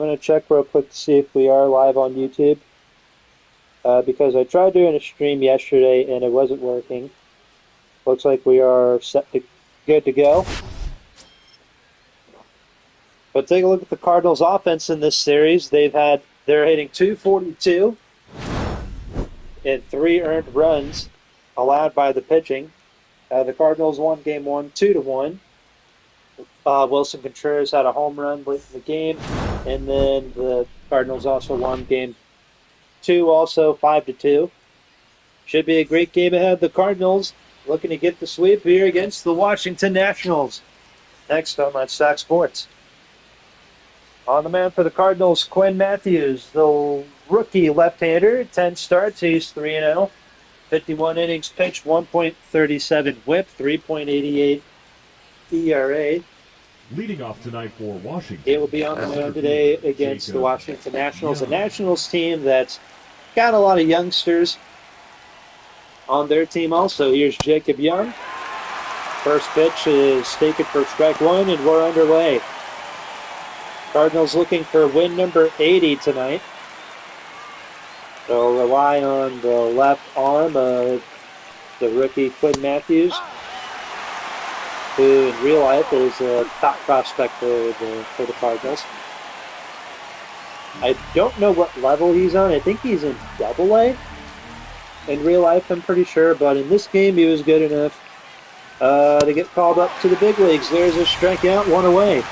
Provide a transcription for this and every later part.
going to check real quick to see if we are live on YouTube. Because I tried doing a stream yesterday and it wasn't working. Looks like we are good to go. But take a look at the Cardinals' offense in this series. They're hitting .242 and 3 earned runs allowed by the pitching. The Cardinals won Game 1 2-1. Wilson Contreras had a home run late in the game, and then the Cardinals also won Game 2 also 5-2. Should be a great game ahead. The Cardinals looking to get the sweep here against the Washington Nationals. Next on Stack Sports. On the mound for the Cardinals, Quinn Matthews, the rookie left-hander, 10 starts, he's 3-0. 51 innings pitched, 1.37 whip, 3.88 ERA. Leading off tonight for Washington. He will be on the mound today against the Washington Nationals, a Nationals team that's got a lot of youngsters on their team also. Here's Jacob Young. First pitch is taken for strike one, and we're underway. Cardinals looking for win number 80 tonight. They'll rely on the left arm of the rookie Quinn Matthews, who in real life is a top prospect for the Cardinals. I don't know what level he's on. I think he's in Double-A in real life, I'm pretty sure. But in this game, he was good enough to get called up to the big leagues. There's a strikeout, one away.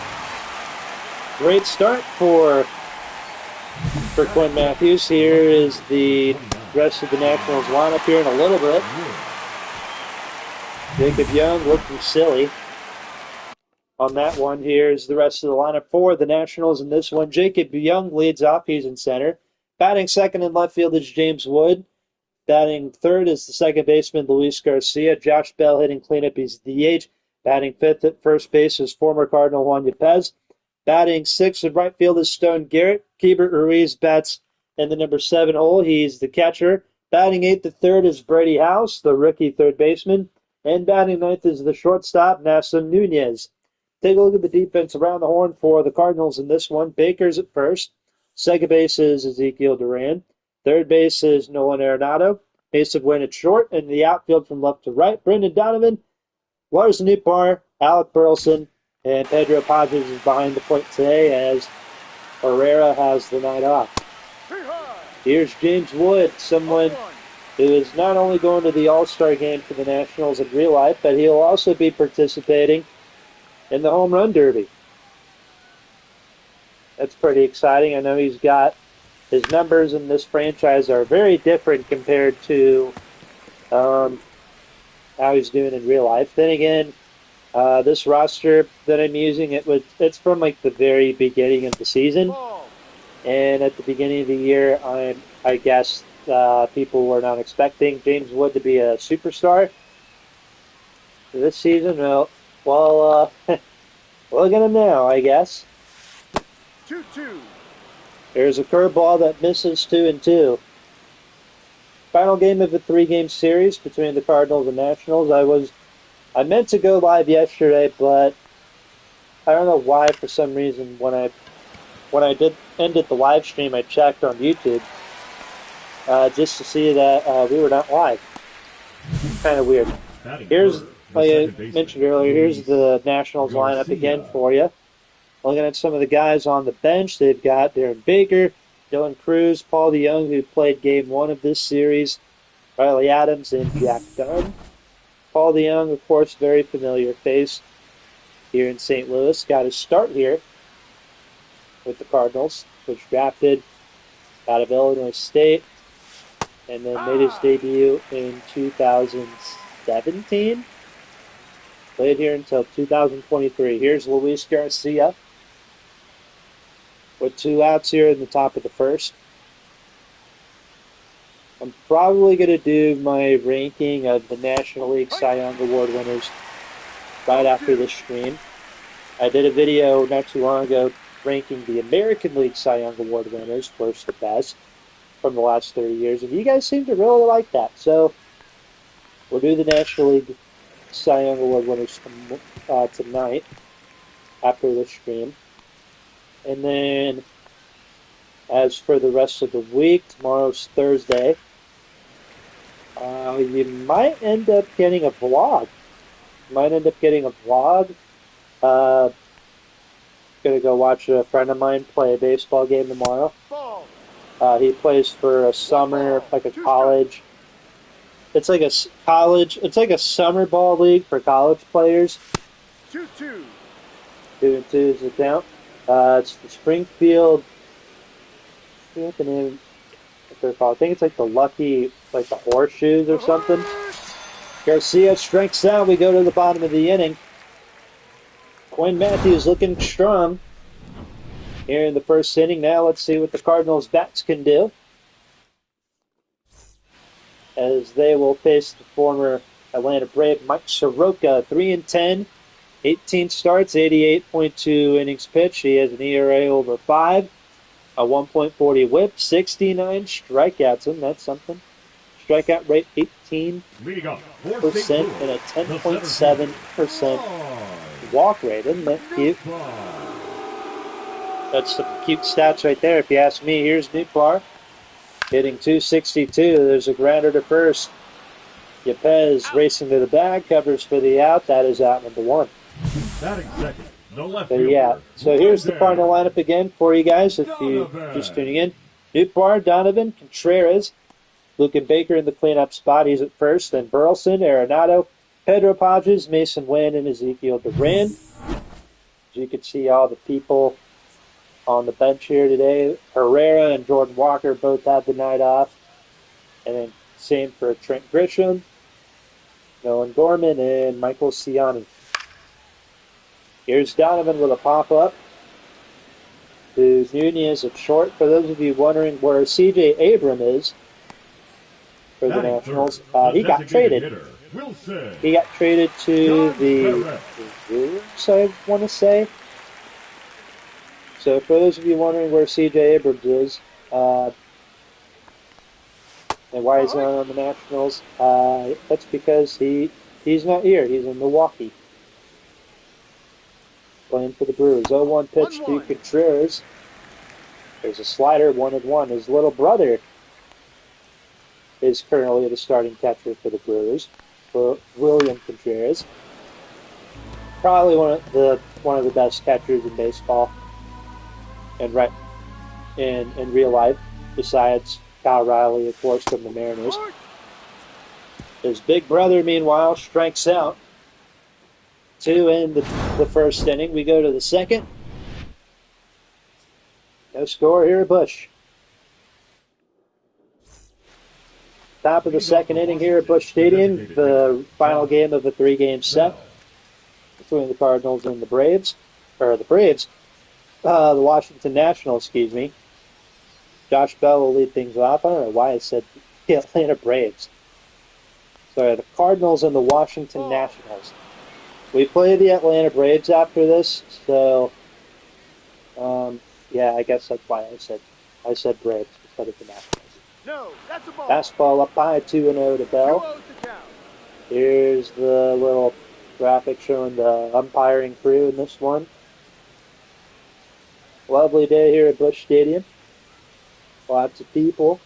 Great start for Quinn Matthews. Here is the rest of the Nationals lineup here in a little bit. Jacob Young looking silly on that one. Here's the rest of the lineup for the Nationals in this one. Jacob Young leads off. He's in center. Batting second in left field is James Wood. Batting third is the second baseman, Luis Garcia. Josh Bell hitting cleanup. He's DH. Batting fifth at first base is former Cardinal Juan Yepez. Batting sixth in right field is Stone Garrett. Keibert Ruiz bats in the number 7 hole. He's the catcher. Batting eighth at third is Brady House, the rookie third baseman. And batting ninth is the shortstop, Nason Nunez. Take a look at the defense around the horn for the Cardinals in this one. Baker's at first. Second base is Ezekiel Duran. Third base is Nolan Arenado. Mason Wynn at short. And the outfield from left to right, Brendan Donovan, Lars Nootbaar, Alec Burleson, and Pedro Padres is behind the plate today as Herrera has the night off. Here's James Wood, someone who is not only going to the All-Star game for the Nationals in real life, but he'll also be participating in the Home Run Derby. That's pretty exciting. I know he's got his numbers in this franchise are very different compared to how he's doing in real life. Then again, this roster that I'm using, it's from like the very beginning of the season, and at the beginning of the year, I guess people were not expecting James Wood to be a superstar this season. Well, look at him now, I guess. 2-2. There's a curveball that misses 2-2. Final game of a 3-game series between the Cardinals and Nationals. I meant to go live yesterday, but I don't know why. For some reason, when I did ended the live stream, I checked on YouTube just to see that we were not live. Kind of weird. Here's, like I mentioned earlier, here's the Nationals lineup again for you. Looking at some of the guys on the bench, they've got Darren Baker, Dylan Cruz, Paul DeYoung, who played Game 1 of this series, Riley Adams, and Jack Dunn. Paul DeYoung, of course, very familiar face here in St. Louis. Got his start here with the Cardinals, was drafted out of Illinois State, and then made his debut in 2017. Played here until 2023. Here's Luis Garcia with 2 outs here in the top of the first. I'm probably going to do my ranking of the National League Cy Young Award winners right after this stream. I did a video not too long ago ranking the American League Cy Young Award winners, worst to best, from the last 30 years, and you guys seem to really like that. So we'll do the National League Cy Young Award winners tonight after the stream. And then As for the rest of the week, tomorrow's Thursday. You might end up getting a vlog. Uh, Gonna go watch a friend of mine play a baseball game tomorrow. Ball. He plays for a summer, like a college. It's like a college. It's like a summer ball league for college players. 2-2. 2-2 is the count. It's the Springfield. I forget the name. What they're called. I think it's like the Lucky, like the Horseshoes or something. Garcia strikes out. We go to the bottom of the inning. Quinn Matthews looking strong here in the first inning. Now let's see what the Cardinals bats can do, as they will face the former Atlanta Brave Mike Soroka. 3-10, 18 starts, 88.2 innings pitched. He has an ERA over 5, a 1.40 whip, 69 strikeouts, and that's something. Strikeout rate 18% and a 10.7% walk rate. Isn't that cute? That's some cute stats right there, if you ask me. Here's Newpar hitting 262. There's a grounder to first. Yepez racing to the bag, covers for the out. That is out number 1. Batting second, the left So, yeah. fielder, So here's the Donovan. Cardinal lineup again for you guys if you're just tuning in. Newpar, Donovan, Contreras, Lucan Baker in the cleanup spot. He's at first. Then Burleson, Arenado, Pedro Pages, Mason Wynn, and Ezekiel Duran. As you can see, all the people on the bench here today. Herrera and Jordan Walker both had the night off. And then same for Trent Grisham, Nolan Gorman, and Michael Ciani. Here's Donovan with a pop-up to Nunez at short. For those of you wondering where C.J. Abram is for the Nationals, he got traded. He got traded to the Brewers, I want to say. So for those of you wondering where C.J. Abrams is, and why he's not on the Nationals, that's because he's not here. He's in Milwaukee, playing for the Brewers. 0-1 pitch to Contreras. There's a slider, 1-1. His little brother is currently the starting catcher for the Brewers, for William Contreras. Probably one of the best catchers in baseball, and right in real life, besides Kyle Riley, of course, from the Mariners. His big brother, meanwhile, strikes out. 2 in the first inning. We go to the second. No score here at Busch. Top of the second inning here at Busch Stadium. The final game of a 3-game set between the Cardinals and the Braves. Or the Braves. The Washington Nationals, excuse me. Josh Bell will lead things off. I don't know why I said the Atlanta Braves. Sorry, the Cardinals and the Washington Nationals. We play the Atlanta Braves after this, so yeah, I guess that's why I said Braves instead of the Nationals. No, that's a ball. Fastball up high, 2-0 to Bell. 2-0 to count. Here's the little graphic showing the umpiring crew in this one. Lovely day here at Busch Stadium. Lots of people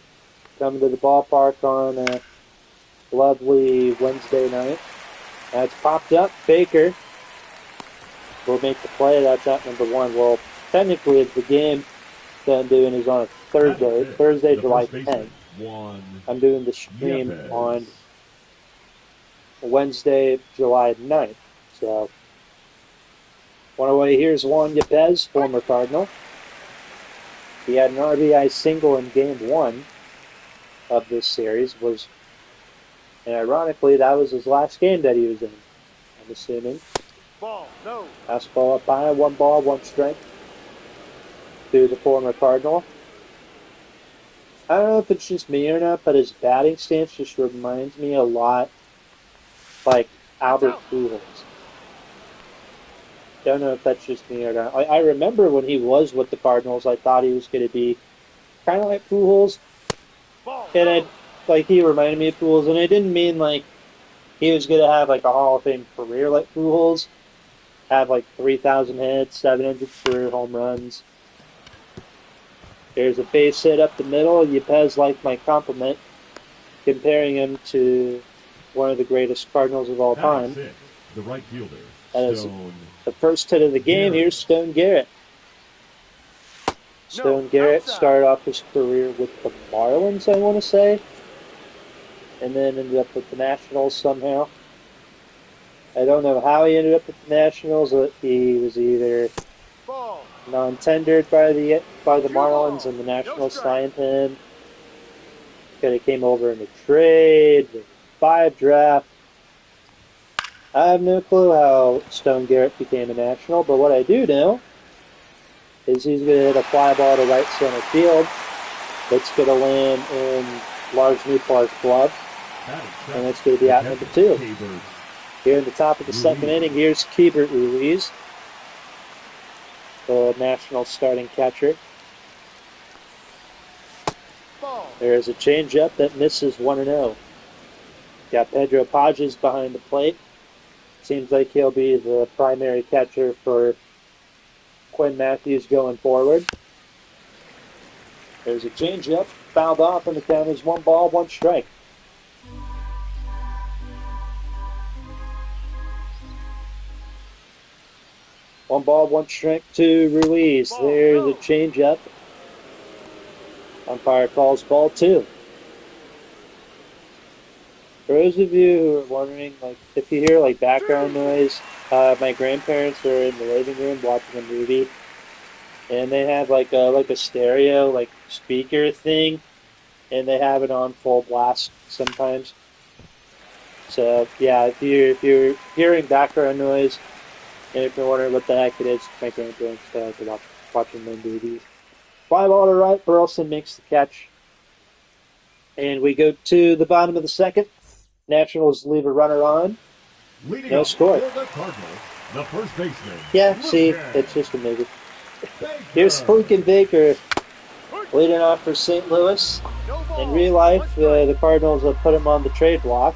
coming to the ballpark on a lovely Wednesday night. That's popped up. Baker will make the play. That's at number 1. Well, technically, it's the game that I'm doing is on a Thursday, July 10th. I'm doing the stream on Wednesday, July 9th. So, one away. Here's Juan Yepez, former Cardinal. He had an RBI single in Game 1 of this series. And ironically, that was his last game that he was in, I'm assuming. Ball, no. Fastball up high, 1 ball, 1 strike to the former Cardinal. I don't know if it's just me or not, but his batting stance just reminds me a lot like Albert Pujols. Don't know if that's just me or not. I remember when he was with the Cardinals, I thought he was going to be kind of like Pujols. And he reminded me of Pujols, and I didn't mean like he was going to have like a Hall of Fame career like Pujols, have like 3,000 hits, 700 career home runs. There's a base hit up the middle. Yepez liked my compliment, comparing him to one of the greatest Cardinals of all time. Batting sixth, the right fielder, That is Stone. the first hit of the game. Garrett. Here's Stone Garrett. Stone Garrett outside. started off his career with the Marlins, I want to say, and then ended up with the Nationals somehow. I don't know how he ended up with the Nationals. He was either Ball. non-tendered by the Marlins, and the Nationals signed him. Could have came over in a trade, 5 draft. I have no clue how Stone Garrett became a National, but what I do know is he's going to hit a fly ball to right center field. That's going to land in Lars Nootbaar's glove, and it's going to be out number 2. Here in the top of the second inning, here's Keibert Ruiz, the Nationals starting catcher. Ball. There's a changeup that misses 1-0. Got Pedro Pages behind the plate. Seems like he'll be the primary catcher for Quinn Matthews going forward. There's a changeup, fouled off, and the count is 1 ball, 1 strike. One ball, 1 strike to Ruiz. There's a changeup. Umpire calls ball 2. For those of you who are wondering, like, if you hear like background noise, my grandparents are in the living room watching a movie, and they have like a stereo like speaker thing, and they have it on full blast sometimes. So yeah, if you're hearing background noise, and if you're wondering what the heck it is, my grandparents are watching the movies. Fly ball to right, Burleson makes the catch. And we go to the bottom of the second. Nationals leave a runner on. Leading No up score. for the Cardinals, the first baseman. Yeah, see, Lucan it's just a movie. Baker. Here's Lucan Baker leading off for St. Louis. No ball. In real life, 1 strike. the Cardinals have put him on the trade block.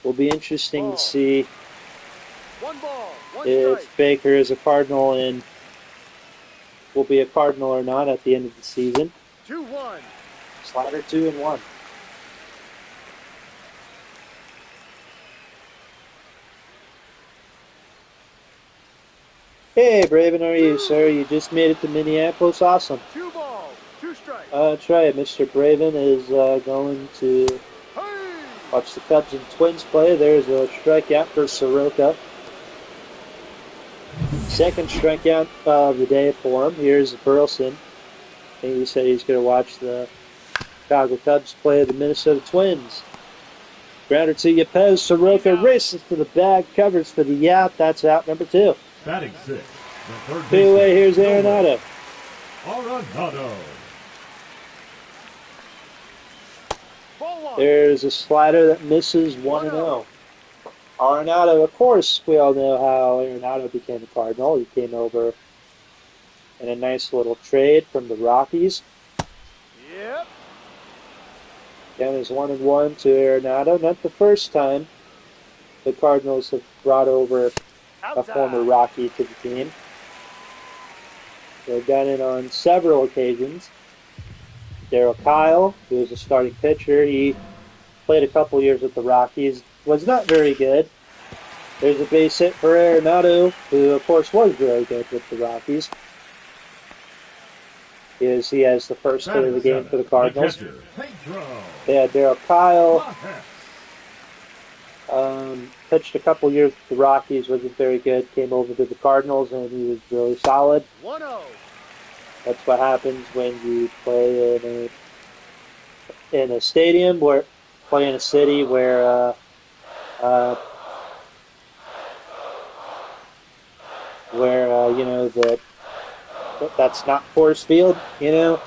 Will be interesting to see 1 ball. 1 if strike. Baker is a Cardinal and will be a Cardinal or not at the end of the season. 2-1. Slider 2-1. Hey, Braven, how are you, sir? You just made it to Minneapolis. Awesome. 2 balls. 2 strikes. That's right. Mr. Braven is going to Hey. watch the Cubs and Twins play. There's a strikeout for Soroka. Second strikeout of the day for him. Here's Burleson. And he said he's going to watch the Chicago Cubs play the Minnesota Twins. Grounder to Yepez. Soroka races to the bag, covers for the yap. That's out number 2. Batting sixth, the third baseman. Two-way, here's Arenado. Arenado. Ball 1. There's a slider that misses 1-0. Arenado, of course, we all know how Arenado became a Cardinal. He came over in a nice little trade from the Rockies. Yep. Count is 1-1 to Arenado. Not the first time the Cardinals have brought over a former Outside. Rocky to the team. They've done it on several occasions. Darryl Kyle, who was a starting pitcher, he played a couple years with the Rockies, was not very good. There's a base hit for Arenado, who of course was very good with the Rockies. He has the first hit of the game for the Cardinals. The catcher, Pedro. They had Darryl Kyle. Lajes. Pitched a couple years with the Rockies, wasn't very good. Came over to the Cardinals, and he was really solid. 1-0. That's what happens when you play in a stadium where play in a city where you know that's not Coors Field, you know,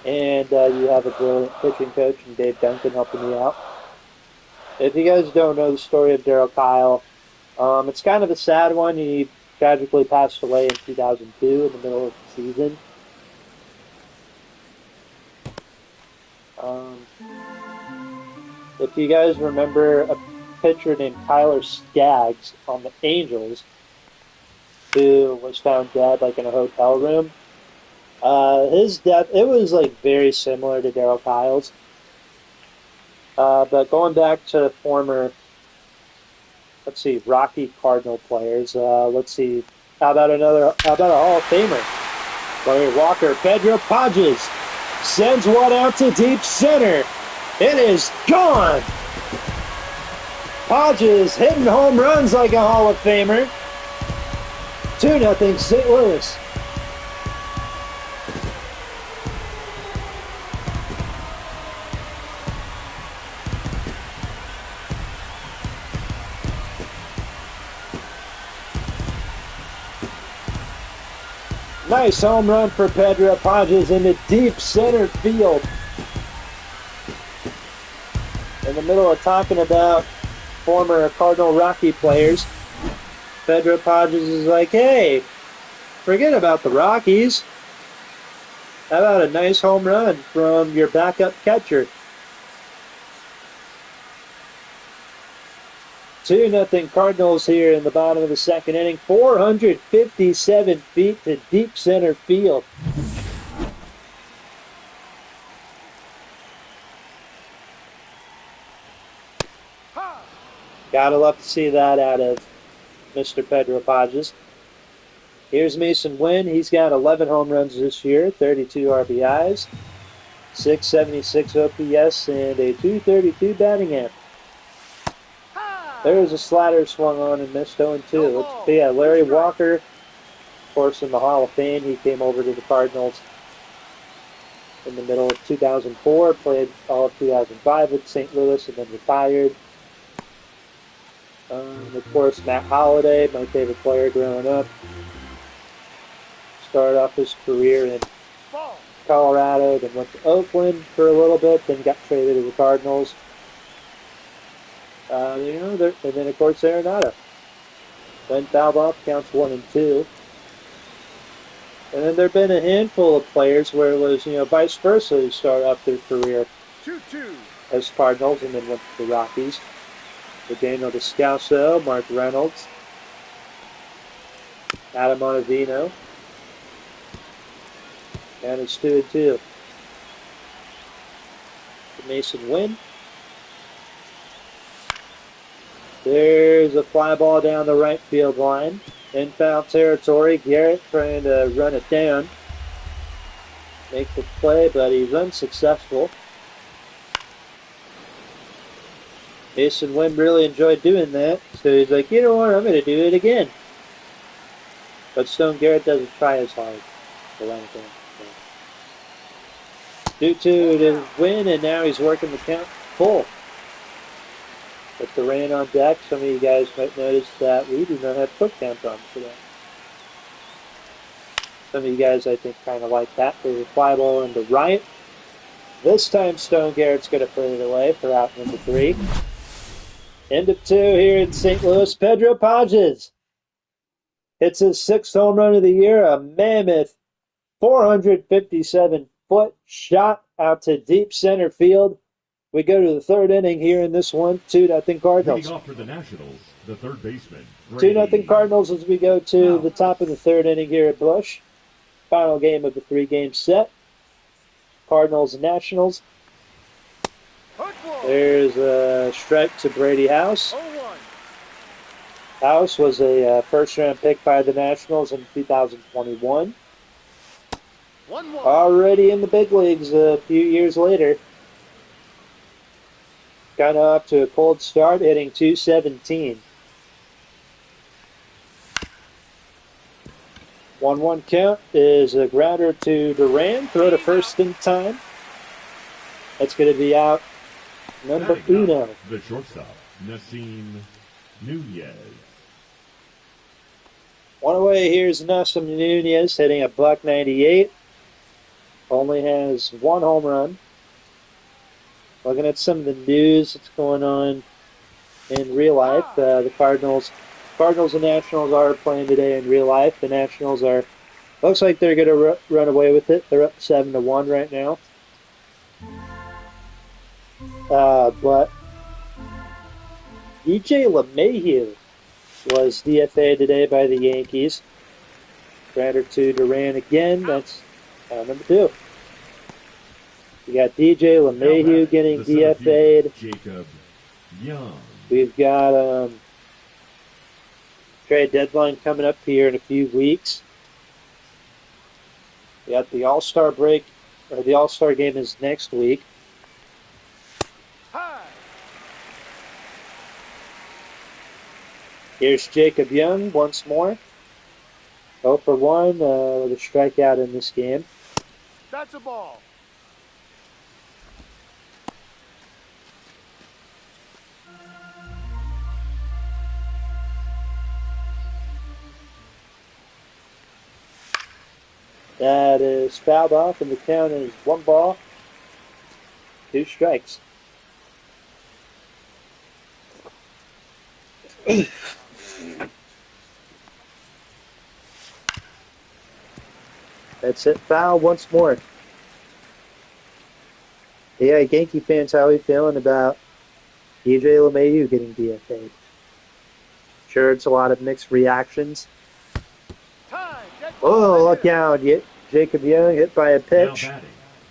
and you have a brilliant pitching coach and Dave Duncan helping you out. If you guys don't know the story of Darryl Kyle, it's kind of a sad one. He tragically passed away in 2002 in the middle of the season. If you guys remember a pitcher named Tyler Skaggs on the Angels, who was found dead like in a hotel room, His death, it was like very similar to Darryl Kyle's. But going back to former, let's see, Rocky Cardinal players. Let's see, how about a Hall of Famer? Larry Walker, Pedro Pages sends one out to deep center. It is gone. Pages hitting home runs like a Hall of Famer. 2-0 St. Louis. Nice home run for Pedro Pages into deep center field. In the middle of talking about former Cardinal Rocky players, Pedro Pages is like, hey, forget about the Rockies. How about a nice home run from your backup catcher? 2-0 Cardinals here in the bottom of the second inning. 457 feet to deep center field. Gotta love to see that out of Mr. Pedro Pages. Here's Mason Wynn. He's got 11 home runs this year, 32 RBIs, 676 OPS, and a 232 batting average. There's a slider swung on and missed 0-2. Yeah, Larry Walker, of course, in the Hall of Fame. He came over to the Cardinals in the middle of 2004, played all of 2005 with St. Louis, and then retired. Of course, Matt Holliday, my favorite player growing up. Started off his career in Colorado, then went to Oakland for a little bit, then got traded to the Cardinals. And then of course Arenado. Then fouled off, counts 1 and 2. And then there've been a handful of players where it was, vice versa, who started off their career 2-2 as Cardinals and then went to the Rockies. With Daniel Descalso, Mark Reynolds, Adam Ottavino, and it's 2-2. Mason Wynn. There's a fly ball down the right field line. In foul territory, Garrett trying to run it down. Make the play, but he's unsuccessful. Mason Wynn really enjoyed doing that, so he's like, you know what, I'm going to do it again. But Stone Garrett doesn't try as hard to run it down. Due to the win, and now he's working the count full. With the rain on deck, some of you guys might notice that we do not have quick count on today. Some of you guys, I think, kind of like that. There's a fly ball into right. This time, Stone Garrett's going to put it away for out number 3. End of 2 here in St. Louis. Pedro Pages hits his 6th home run of the year, a mammoth 457-foot shot out to deep center field. We go to the 3rd inning here in this one, 2-0 Cardinals. Leading off for the Nationals, the third baseman. 2-0 Cardinals as we go to the top of the 3rd inning here at Busch. Final game of the 3-game set. Cardinals and Nationals. There's a strike to Brady House. House was a first-round pick by the Nationals in 2021. Already in the big leagues a few years later. Got up to a cold start, hitting .217. 1-1 count is a grounder to Duran. Throw to first in time. That's going to be out. Number uno. The shortstop, Nassim Nunez. One away, here's Nassim Nunez hitting a .198. Only has 1 home run. Looking at some of the news that's going on in real life, the Cardinals and Nationals are playing today in real life. The Nationals looks like they're going to run away with it. They're up 7-1 right now. But E.J. LeMahieu was DFA'd today by the Yankees. Grounder to Duran again. That's Number 2. We got DJ Now LeMahieu batting, getting the center fielder, DFA'd. Jacob Young. We've got trade deadline coming up here in a few weeks. We got the All-Star break, or the All-Star game is next week. High. Here's Jacob Young once more. 0 for 1 with a strikeout in this game. That's a ball. That is fouled off, and the count is 1 ball, 2 strikes. That's it. Foul once more. Yeah, Yankee fans, how are we feeling about DJ LeMahieu getting DFA'd? Sure, it's a lot of mixed reactions. Time. Dead Oh, ball. look out. Jacob Young hit by a Now pitch. batting,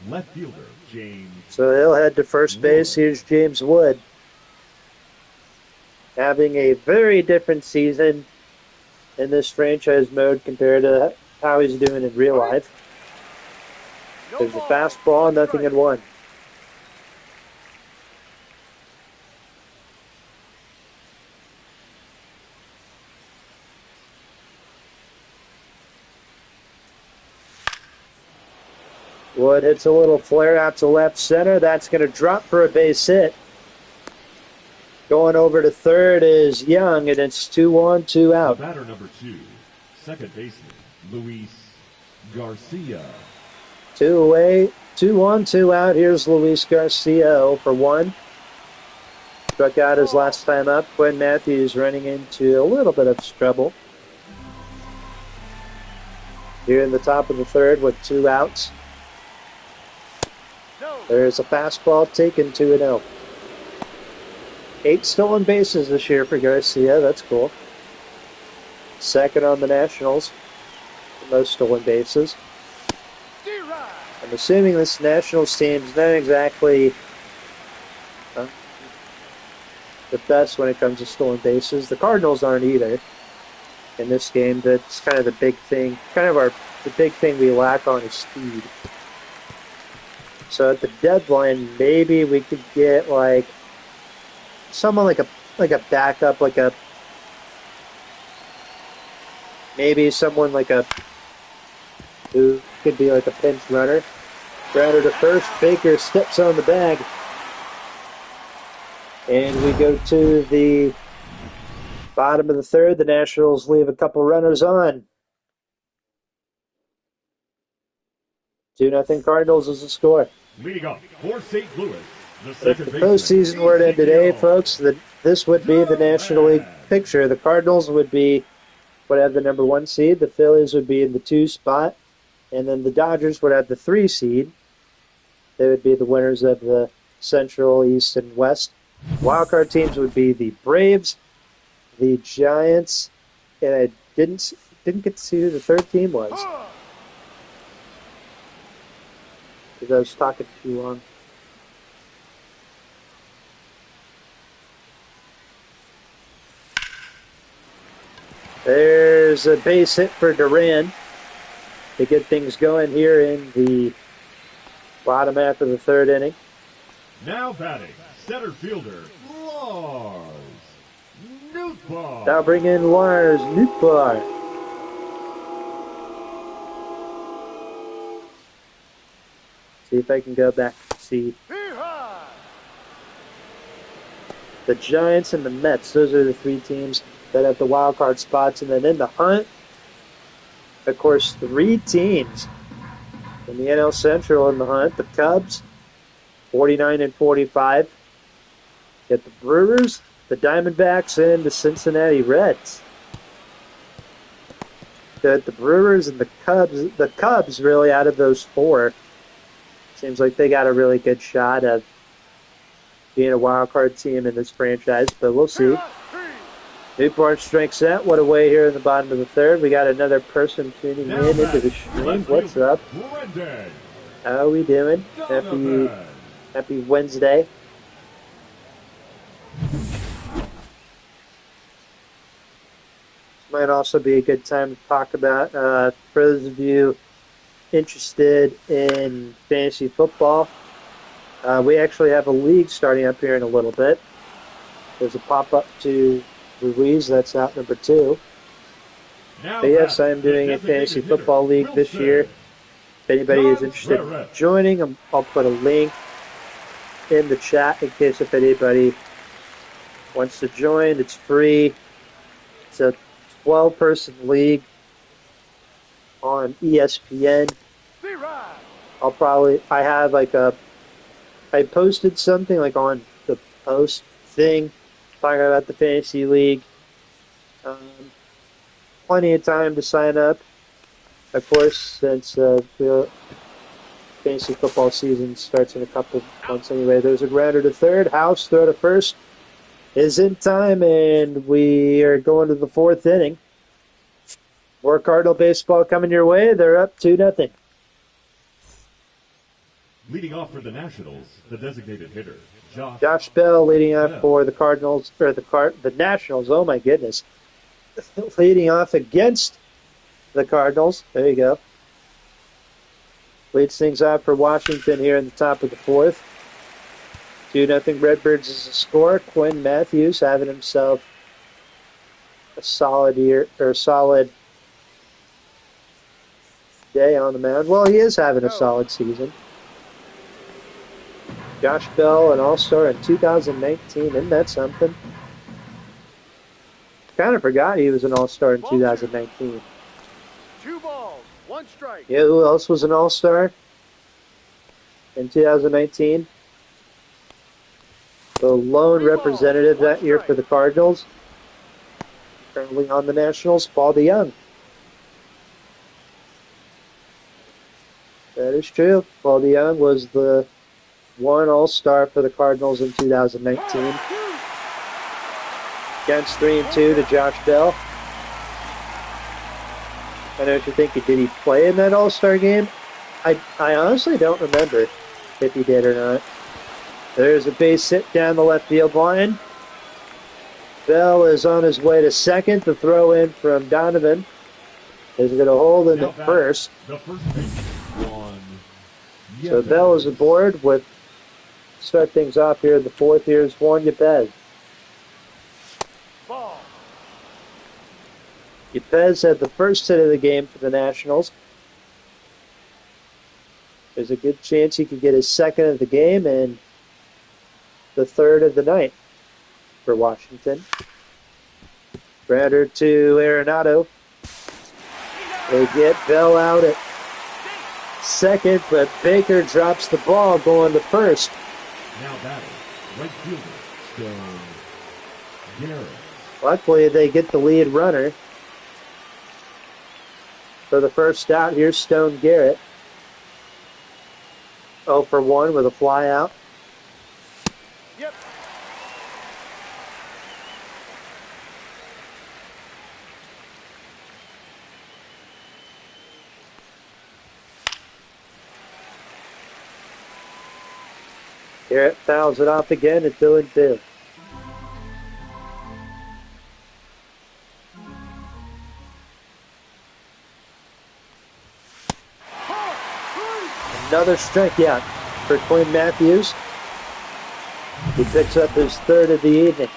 left fielder, James. So he'll head to first base. Here's James Wood. Having a very different season in this franchise mode compared to how he's doing in real life. No There's a ball. fastball, One nothing strike. in 1. Wood hits a little flare out to left center. That's going to drop for a base hit. Going over to third is Young, and it's 2-1, 2 out. Batter number 2, second baseman, Luis Garcia. 2 away, 2-1, 2 out. Here's Luis Garcia, 0 for 1. Struck out his last time up. Quinn Matthews running into a little bit of trouble. Here in the top of the third with 2 outs. No. There's a fastball taken 2-0. 8 stolen bases this year for Garcia. That's cool. Second on the Nationals for most stolen bases. D-Ride. I'm assuming this Nationals team's not exactly the best when it comes to stolen bases. The Cardinals aren't either in this game. That's kind of the big thing. The big thing we lack on is speed. So at the deadline, maybe we could get like someone like a backup, maybe someone who could be like a pinch runner. Grounder to first. Baker steps on the bag. And we go to the bottom of the third. The Nationals leave a couple runners on. 2-0 Cardinals is the score. Leading off for St. Louis, the If second the baseman. postseason were to end today, Ezekiel. folks, this would be the National League picture. The Cardinals would have the number 1 seed. The Phillies would be in the 2 spot. And then the Dodgers would have the 3 seed. They would be the winners of the Central, East, and West. Wildcard teams would be the Braves, the Giants, and I didn't get to see who the third team was because I was talking too long. There's a base hit for Duran to get things going here in the bottom half of the third inning. Now batting, center fielder, Lars Nootbaar. Now bring in Lars Nootbaar. See if I can go back and see Hee-haw. the Giants and the Mets. Those are the 3 teams that have the wild card spots. And then in the hunt, of course, 3 teams in the NL Central in the hunt. The Cubs, 49 and 45. Get the Brewers, the Diamondbacks, and the Cincinnati Reds. The Brewers and the Cubs really out of those 4. Seems like they got a really good shot of being a wild card team in this franchise, but we'll see. Newport strikes out. What a way here in the bottom of the third. We got another person tuning Now in into batting, the stream. left What's fielder, up? Brendan How are we doing? Donovan. Happy Wednesday. Might also be a good time to talk about, for those of you interested in fantasy football, we actually have a league starting up here in a little bit. There's a pop-up to Ruiz, that's out number 2. Now But yes, batting, I am doing the a fantasy designated hitter, football league this Wilson year. If anybody is interested in Contreras. joining, I'll put a link in the chat in case if anybody wants to join. It's free. It's a 12-person league on ESPN. D-Rod. I posted something like on the post thing talking about the fantasy league. Plenty of time to sign up. Of course, since the fantasy football season starts in a couple months anyway. There's a grounder to third. House throw to first is in time, and we are going to the 4th inning. More Cardinal baseball coming your way. They're up 2-0. Leading off for the Nationals, the designated hitter, Josh Bell leading off for the Cardinals, or the Nationals. Oh my goodness. Leading off against the Cardinals. There you go. Leads things off for Washington here in the top of the 4th. 2-0 Redbirds is the score. Quinn Matthews having himself a solid day on the mound. Well, he is having a solid season. Josh Bell, an all-star in 2019. Isn't that something? Kind of forgot he was an all-star in 2019. 2 balls, 1 strike. Yeah, who else was an all-star in 2019? The lone representative that year for the Cardinals. Currently on the Nationals, Paul DeYoung. That is true. Paul DeYoung was the one all-star for the Cardinals in 2019. Against 3-2 to Josh Bell. I know what you're thinking. Did he play in that all-star game? I honestly don't remember if he did or not. There's a base hit down the left field line. Bell is on his way to second. The throw in from Donovan is going to hold in at first. So Bell is aboard with start things off here in the 4th. Here's Juan Yepez. Ball. Yepez had the first hit of the game for the Nationals. There's a good chance he could get his second of the game and the third of the night for Washington. Grounder to Arenado. They get Bell out at second, but Baker drops the ball going to first. Now batting, right fielder, Stone Garrett. Luckily, they get the lead runner. For the first out, here's Stone Garrett. 0 for 1 with a fly out. Yep. Garrett fouls it off again at 2-2. Another strikeout for Quinn Matthews. He picks up his third of the evening.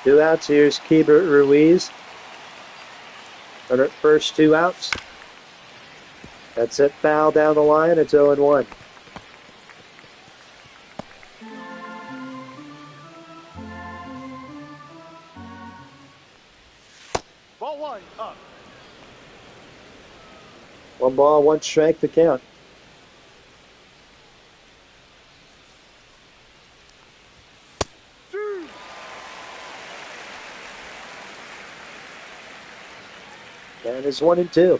2 outs. Here's Keibert Ruiz. Runner at first, 2 outs. That's it. Foul down the line. It's 0-1. Ball 1 up. 1 ball, 1 strike to count. And it's 1-2.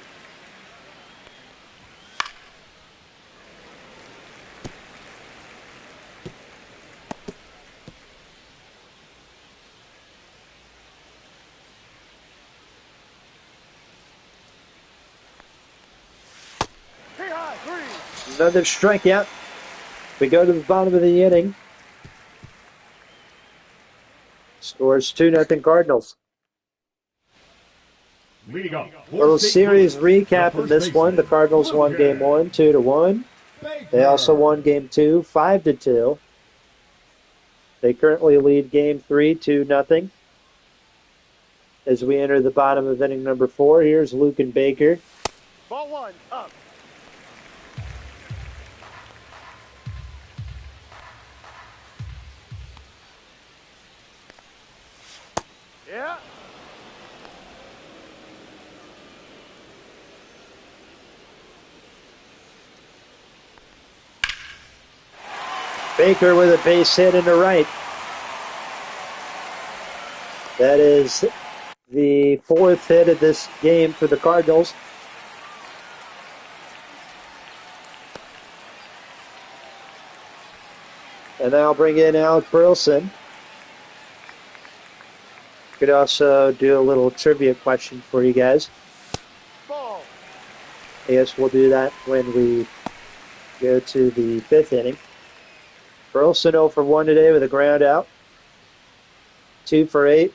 Another strikeout. We go to the bottom of the inning. Scores 2-0 Cardinals. Leading off. Little series recap in this one. The Cardinals won game 1, 2-1. They also won game 2, 5-2. They currently lead game 3, 2-0. As we enter the bottom of inning number 4, here's Luke and Baker. Ball 1, up. Yeah. Baker with a base hit into right. That is the 4th hit of this game for the Cardinals. And now I'll bring in Alec Burleson. Could also do a little trivia question for you guys. Ball. I guess we'll do that when we go to the 5th inning. Burleson 0 for 1 today with a ground out. 2 for 8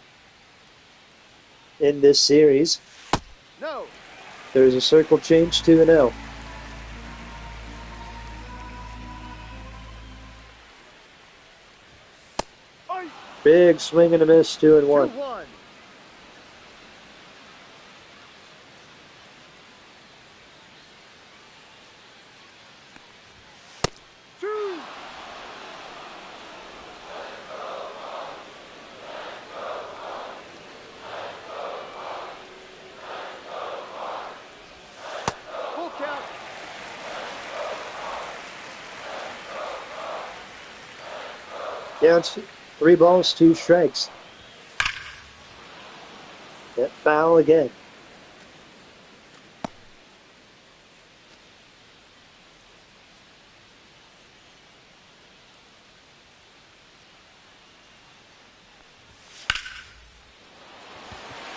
in this series. No. There's a circle change, 2-0. Oi. Big swing and a miss, 2-1. 2-1. Full count. Yeah, it's 3 balls, 2 strikes. That foul again.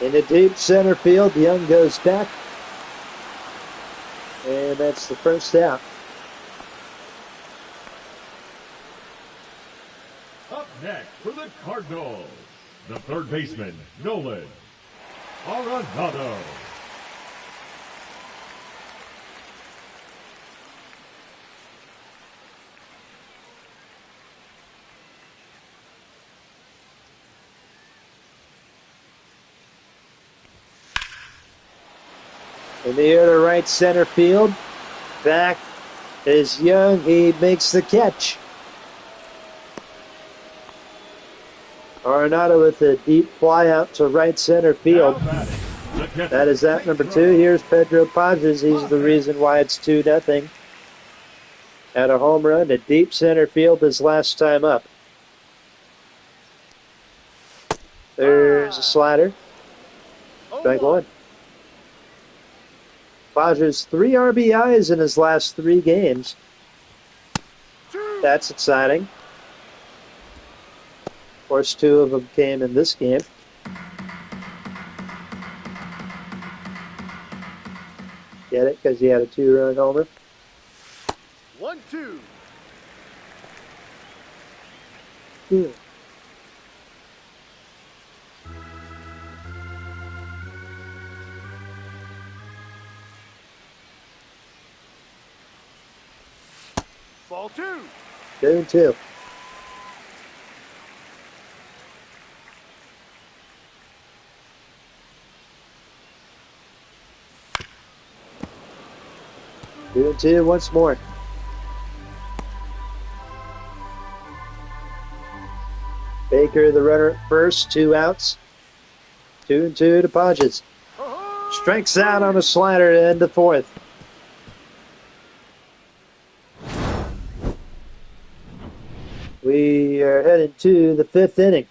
In the deep center field, Young goes back. And that's the first out. Up next for the Cardinals, the third baseman, Nolan Arenado. In the air to right center field. Back is Young. He makes the catch. Arenado with a deep fly out to right center field. That is that number 2. Here's Pedro Pages. He's the reason why it's 2-0. Had a home run to deep center field his last time up. There's a slider. Strike 1. Pages 3 RBIs in his last 3 games. That's exciting. Of course, 2 of them came in this game. Get it? Because he had a 2-run homer. 1-2. Good. Ball 2. 2-2. Two and two once more. Baker, the runner at first, 2 outs. 2-2 to Pages. Strikes out on a slider to end the 4th. We are heading to the 5th inning.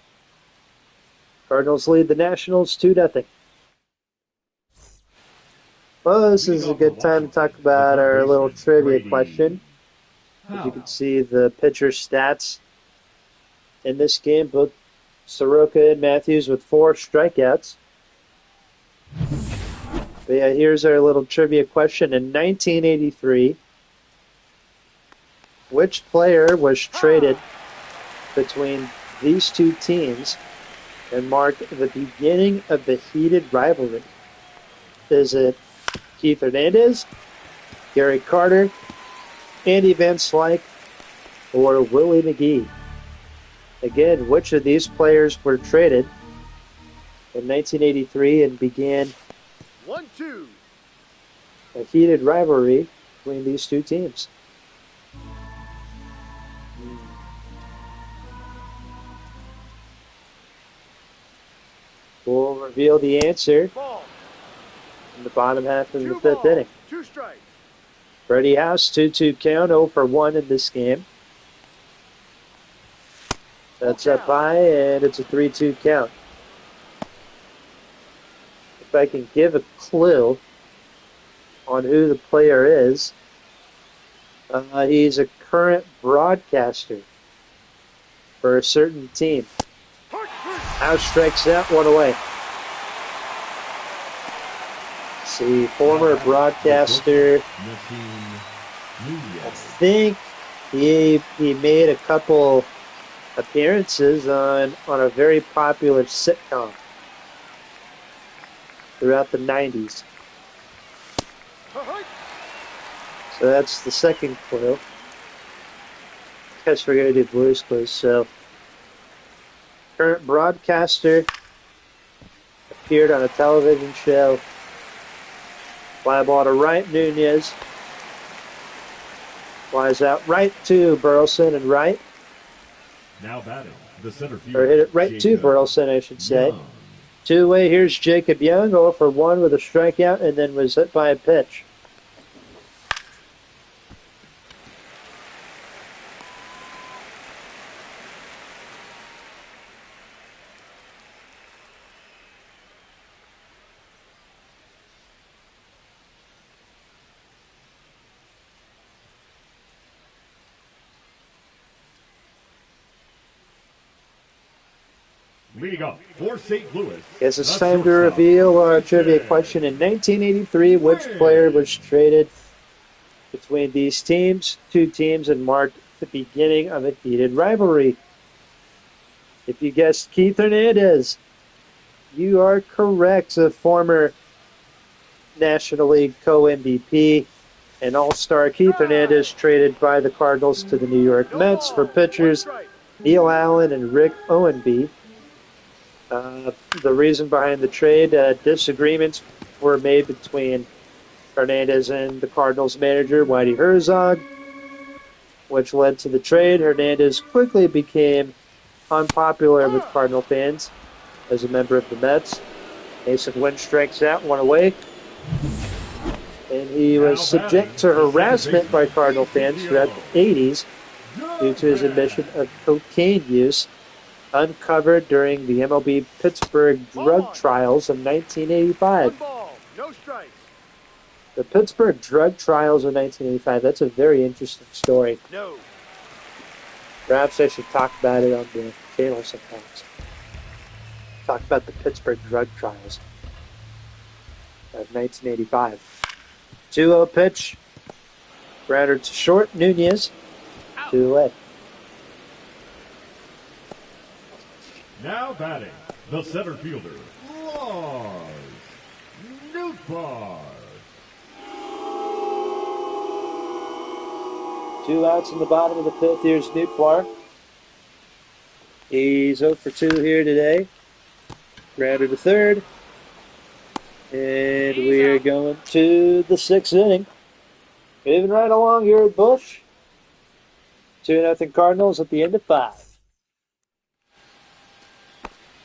Cardinals lead the Nationals 2-0. Well, this is a good time to talk about our little trivia question. As you can see, the pitcher stats in this game, both Soroka and Matthews with 4 strikeouts. But yeah, here's our little trivia question. In 1983, Which player was traded between these two teams and marked the beginning of the heated rivalry? Is it Keith Hernandez, Gary Carter, Andy Van Slyke, or Willie McGee? Again, which of these players were traded in 1983 and began 1-2. a heated rivalry between these two teams? We'll reveal the answer Ball. in the bottom half of the 2 fifth balls. inning. 2 strikes. Freddie House, 2-2 count, 0 for 1 in this game. That's up high, and it's a 3-2 count. If I can give a clue on who the player is, he's a current broadcaster for a certain team. House strikes out, 1 away. See, former broadcaster. I think he made a couple appearances on a very popular sitcom throughout the 90s. So that's the second clue. Guess we're going to do Blues Clues. So, current broadcaster, appeared on a television show. Fly ball to right, Nunez. Flies out right to Burleson and right. Now batting, the center field. Or hit it right to Burleson, I should say. Young. 2-away, here's Jacob Young, 0 for 1 with a strikeout, and then was hit by a pitch. Leading up for St. Louis. Guess it's time to reveal our trivia question. In 1983, which player was traded between these teams, two teams, and marked the beginning of a heated rivalry? If you guessed Keith Hernandez, you are correct. A former National League co-MVP and all-star Keith Hernandez traded by the Cardinals to the New York Mets for pitchers Neil Allen and Rick Owenby. The reason behind the trade, disagreements were made between Hernandez and the Cardinals manager, Whitey Herzog, which led to the trade. Hernandez quickly became unpopular with Cardinal fans as a member of the Mets. Mason Wynn strikes out, 1 away. And he was subject to harassment by Cardinal fans throughout the 80s due to his admission of cocaine use, uncovered during the MLB Pittsburgh drug trials of 1985. 1 ball. No strikes. The Pittsburgh drug trials of 1985, that's a very interesting story. No. Perhaps I should talk about it on the channel sometimes. Talk about the Pittsburgh drug trials of 1985. 2-0 pitch. Grounder to short. Nunez. 2 away. Now batting, the center fielder, Lars Nootbaar. 2 outs in the bottom of the fifth. Here's Nootbaar. He's 0 for 2 here today. Grounder to third. And we are going to the 6th inning. Moving right along here at Busch. 2-0 Cardinals at the end of 5.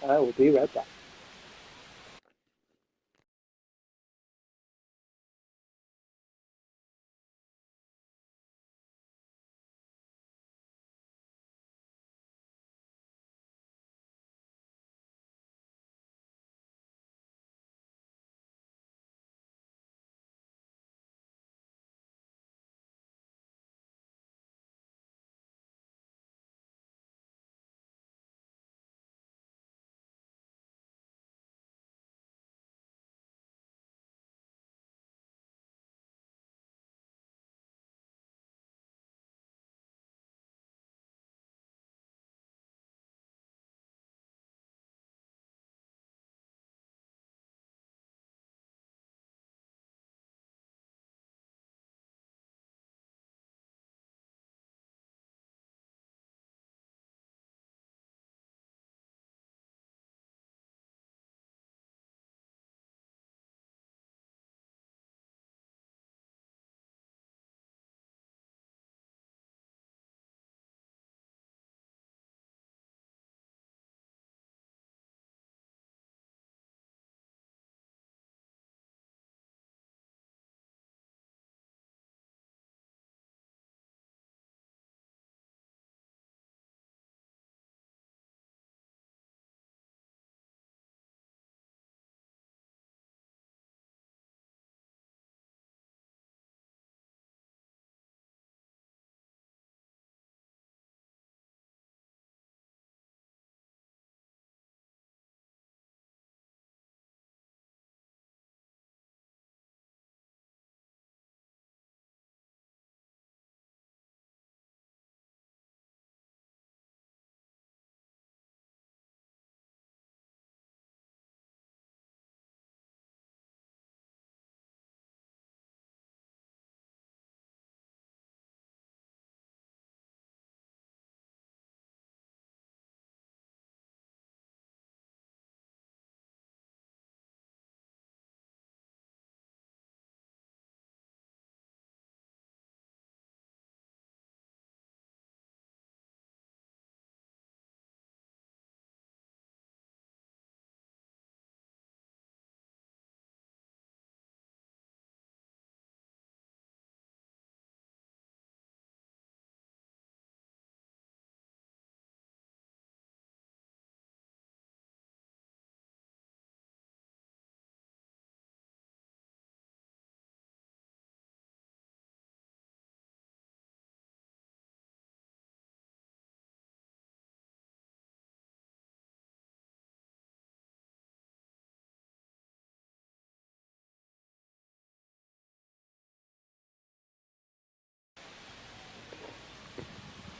I will be right back.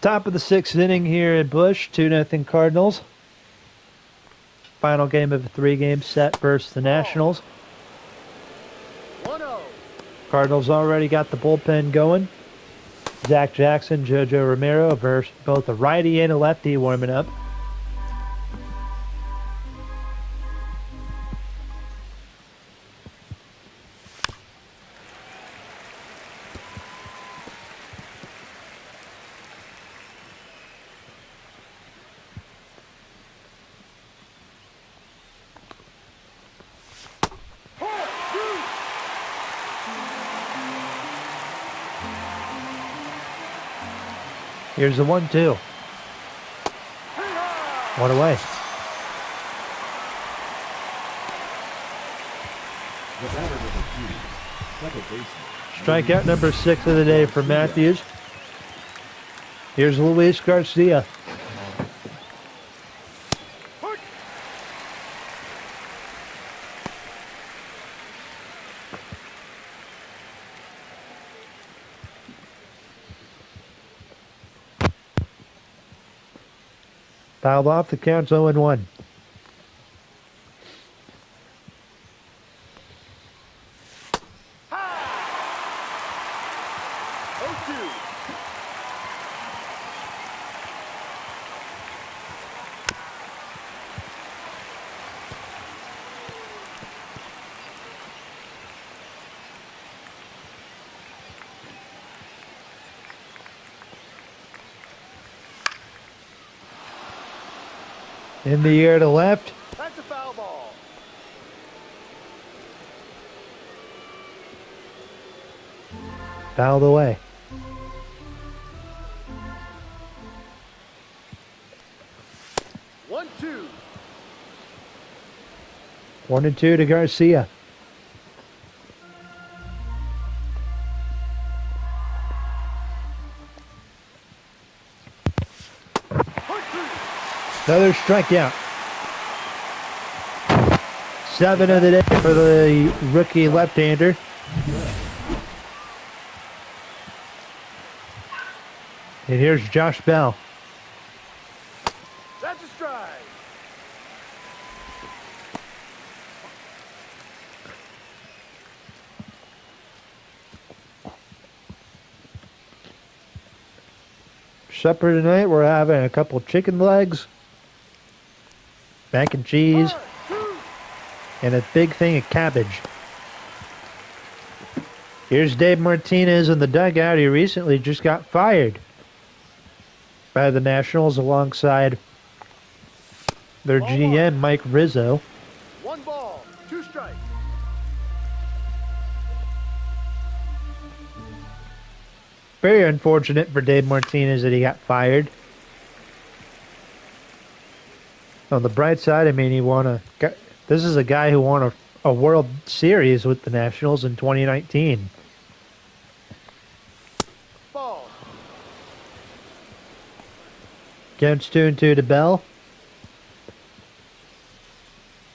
Top of the 6th inning here at Busch, 2-0 Cardinals. Final game of a 3-game set versus the Nationals. 1-0. Cardinals already got the bullpen going. Zach Jackson, JoJo Romero versus both a righty and a lefty warming up. Here's the 1-2. One away. Strikeout number 6 of the day for Matthews. Here's Luis Garcia. Fouled off, the count's 0-1. In the air to left. That's a foul ball. Fouled away. One, two. 1-2 to Garcia. Another strikeout. 7 of the day for the rookie left-hander. And here's Josh Bell. That's a strike. Supper tonight, we're having a couple chicken legs, mac and cheese, and a big thing of cabbage. Here's Dave Martinez in the dugout. He recently just got fired by the Nationals alongside their GM, Mike Rizzo. 1 ball, 2 strikes. Very unfortunate for Dave Martinez that he got fired. On the bright side, I mean, this is a guy who won a World Series with the Nationals in 2019. Ball. Counts 2-2 to Bell.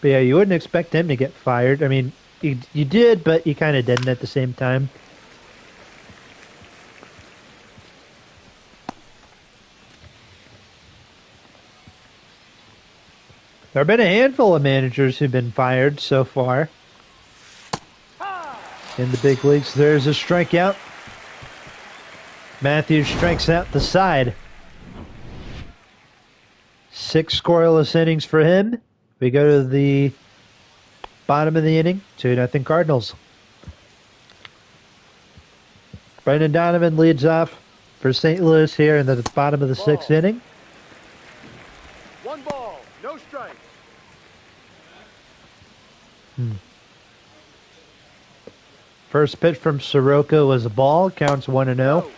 But yeah, you wouldn't expect him to get fired. I mean, you did, but you kind of didn't at the same time. There have been a handful of managers who've been fired so far in the big leagues. There's a strikeout. Matthews strikes out the side. 6 scoreless innings for him. We go to the bottom of the inning, 2-0 Cardinals. Brendan Donovan leads off for St. Louis here in the bottom of the 6th inning. 1 ball, no strikes. First pitch from Soroka was a ball. Counts 1-0.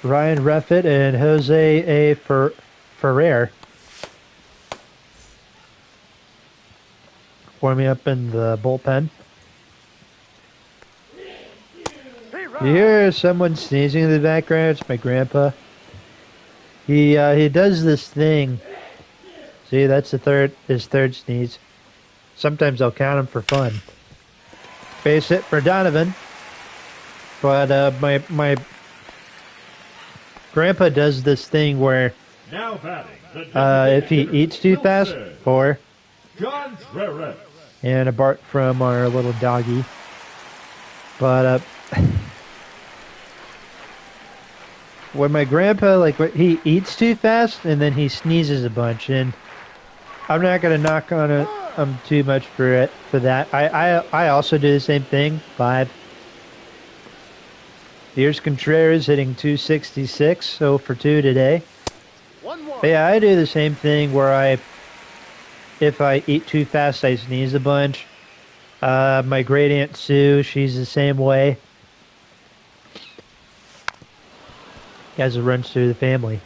Ryan Reffett and Jose A. Ferrer warming up in the bullpen. You hear someone sneezing in the background. It's my grandpa. He does this thing. See, that's his third sneeze. Sometimes I'll count him for fun. Base hit for Donovan. But my Grandpa does this thing where Now batting, the if he eats too fast, or Contreras. and a bark from our little doggy. But when my grandpa, like, he eats too fast and then he sneezes a bunch, and I'm not gonna knock on too much for that. I also do the same thing. 5. Here's Contreras hitting 266, 0 for 2 today. 1-1. But yeah, I do the same thing where if I eat too fast, I sneeze a bunch. My great aunt Sue, she's the same way. As it runs through the family.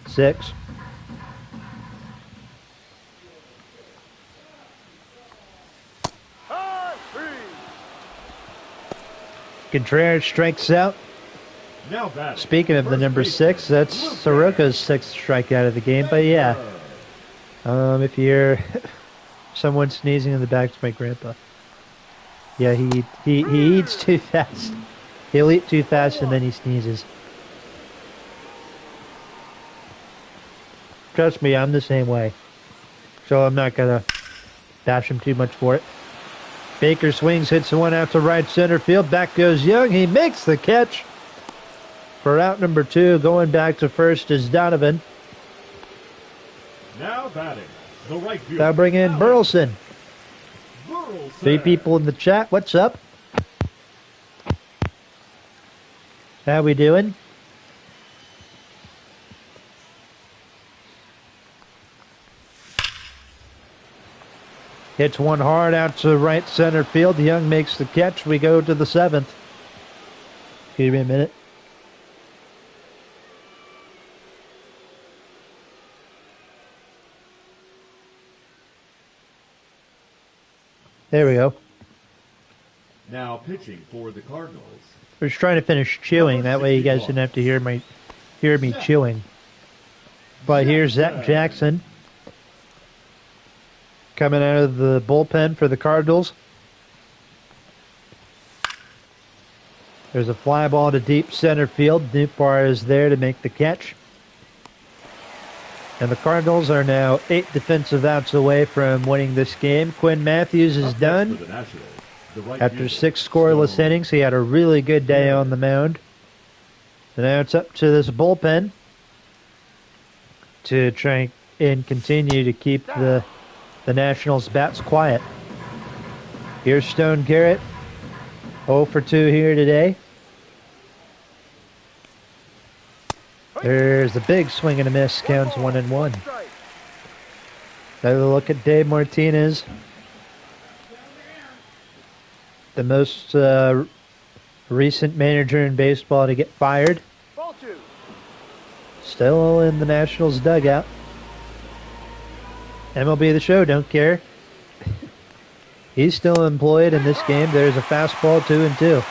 Six. Contreras strikes out. Now batting. Speaking of the number 6, that's Soroka's 6th strikeout of the game. But yeah, if you hear someone sneezing in the back, it's my grandpa. Yeah, he eats too fast. He'll eat too fast and then he sneezes. Trust me, I'm the same way. So I'm not gonna bash him too much for it. Baker swings, hits the one out to right center field. Back goes Young. He makes the catch. For out number 2, going back to first is Donovan. Now batting. The right field. Now bring in Burleson. 3 people in the chat. What's up? How we doing? Hits one hard out to right center field. Young makes the catch. We go to the 7th. Give me a minute. There we go. Now pitching for the Cardinals. We're just trying to finish chewing. That way you guys didn't have to hear me chewing. But here's Zach Jackson coming out of the bullpen for the Cardinals. There's a fly ball to deep center field. Newbar is there to make the catch. And the Cardinals are now 8 defensive outs away from winning this game. Quinn Matthews is done. After 6 scoreless innings, he had a really good day on the mound. And now it's up to this bullpen to try and continue to keep the Nationals' bats quiet. Here's Stone Garrett, 0 for 2 here today. There's a big swing and a miss, counts 1-1. Another look at Dave Martinez. The most recent manager in baseball to get fired. Still in the Nationals dugout. MLB The Show, don't care. He's still employed in this game. There's a fastball, 2-2.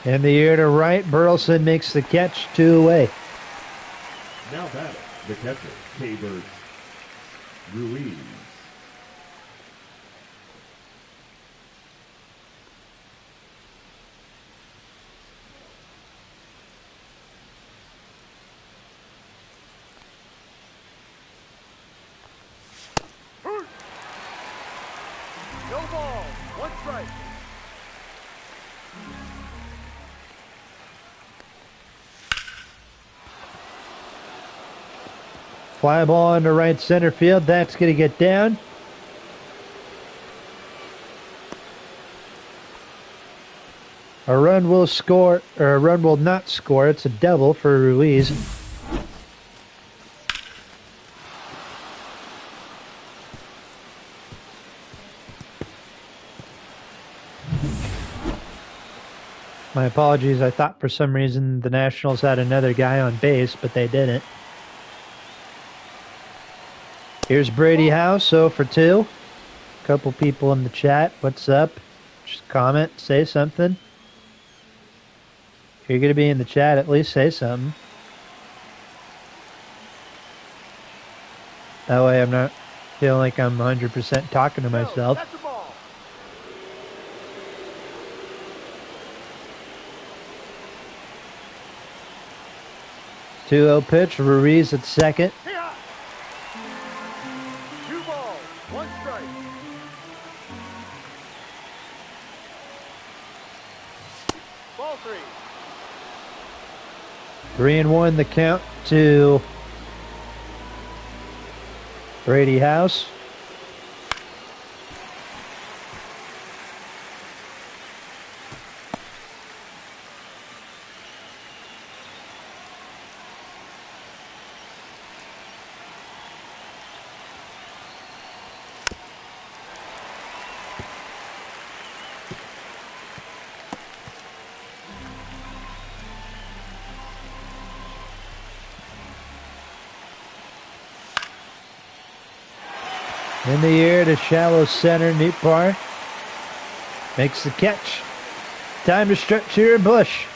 In the air to right, Burleson makes the catch, 2 away. Now batting, the catcher, K-Bird Ruiz. No ball, 1 strike. Fly ball into right center field. That's going to get down. A run will score, or a run will not score. It's a double for Ruiz. My apologies. I thought for some reason the Nationals had another guy on base, but they didn't. Here's Brady House, 0 for 2. Couple people in the chat. What's up? Just comment, say something. If you're going to be in the chat, at least say something. That way I'm not feeling like I'm 100% talking to myself. That's the ball. Two-0 pitch. Ruiz at second. Hey-ha. 2 balls, 1 strike. Ball 3. 3-1 the count to Brady House. In the air to shallow center, Nootbaar makes the catch. Time to stretch here, Bush.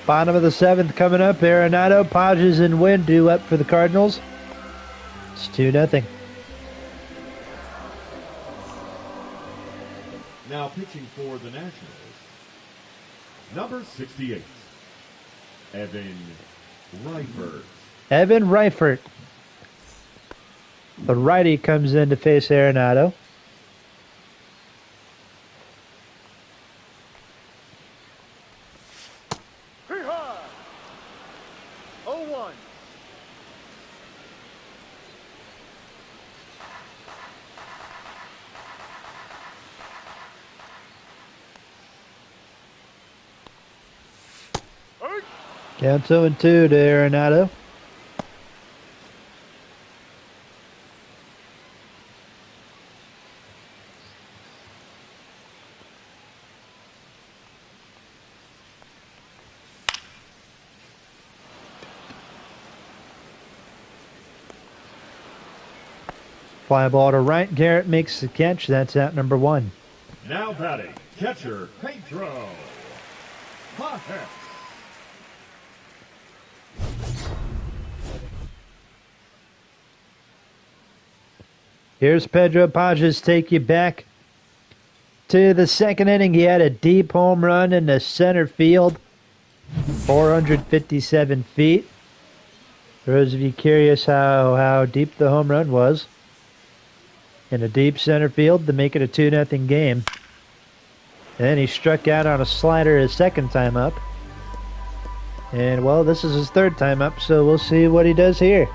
Bottom of the 7th coming up. Arenado, Podges, and Wynn due up for the Cardinals. It's 2-0. Now pitching for the Nationals, number 68, Evan Reifert. Evan Reifert. The righty comes in to face Arenado. Hey-ha. 0-1. Counts 0-2 to Arenado. Fly ball to right. Garrett makes the catch. That's out number 1. Now batting, catcher Pedro Podges. Here's Pedro Podges. Take you back to the 2nd inning. He had a deep home run in the center field. 457 feet. For those of you curious how deep the home run was. In a deep center field to make it a 2-0 game. And he struck out on a slider his 2nd time up. And, well, this is his 3rd time up, so we'll see what he does here.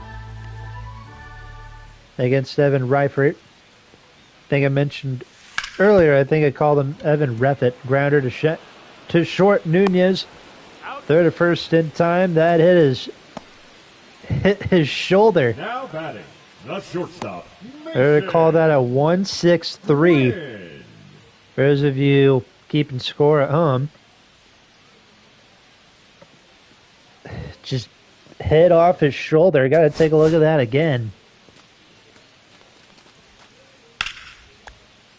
Against Evan Reifert. I think I mentioned earlier, I think I called him Evan Reffett. Grounder to short Nunez. 3rd to 1st in time. That hit his shoulder. Now batting, the shortstop. They're gonna call that a 1-6-3. For those of you keeping score at home. Just hit off his shoulder. Gotta take a look at that again.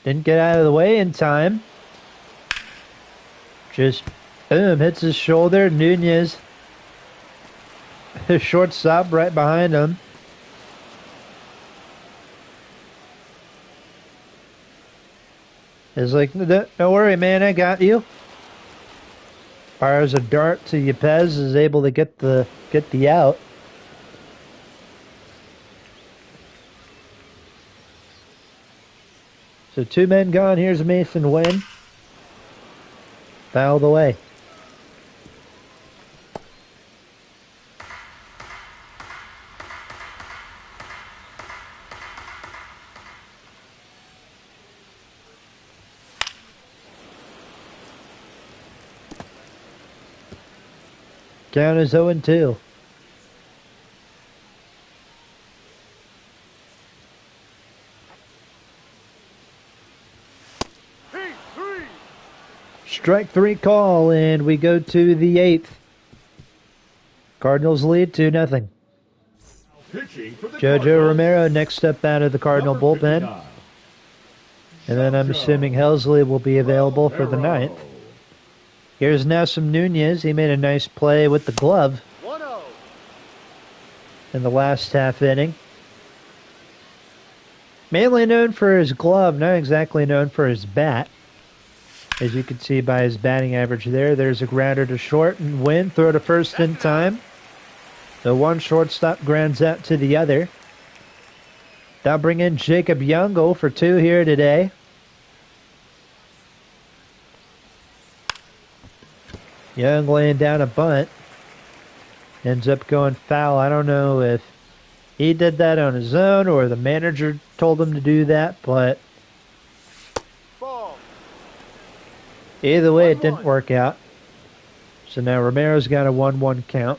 Didn't get out of the way in time. Just, boom, hits his shoulder. Nunez, his shortstop right behind him. Is like, don't worry, man, I got you. Fires a dart to Yepez, is able to get the out. So 2 men gone. Here's Mason Wynn. Fouled away. Count is 0-2. Strike 3 call, and we go to the 8th. Cardinals lead 2-0. Jojo Romero next up out of the Cardinal bullpen. And then I'm assuming Helsley will be available for the 9th. Here's Nelson Nunez. He made a nice play with the glove 1-0. in the last half inning. Mainly known for his glove, not exactly known for his bat. As you can see by his batting average there, there's a grounder to short and win. Throw to first in time. The one shortstop grounds out to the other. They'll bring in Jacob Young, 0 for 2 here today. Young laying down a bunt. Ends up going foul. I don't know if he did that on his own or the manager told him to do that, but Ball. either way, it didn't work out. So now Romero's got a 1-1 count.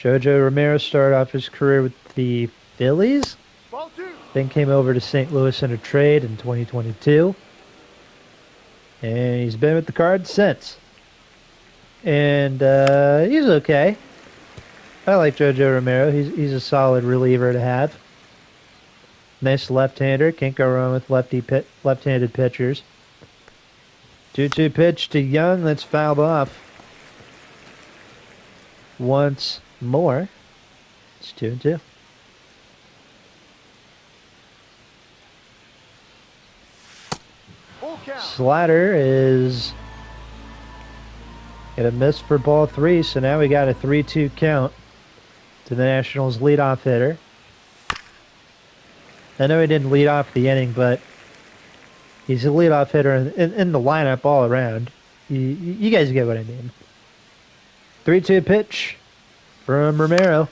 Jojo Romero started off his career with the Phillies, Ball 2. then came over to St. Louis in a trade in 2022. And he's been with the Cards since. And he's okay. I like Jojo Romero. He's a solid reliever to have. Nice left-hander. Can't go wrong with left-handed pitchers. 2-2 pitch to Young. That's fouled off. Once more. It's 2-2. Full count. Slatter is going to miss for ball 3, so now we got a 3-2 count to the Nationals' leadoff hitter. I know he didn't lead off the inning, but he's a leadoff hitter in the lineup all around. You guys get what I mean. 3-2 pitch from Romero.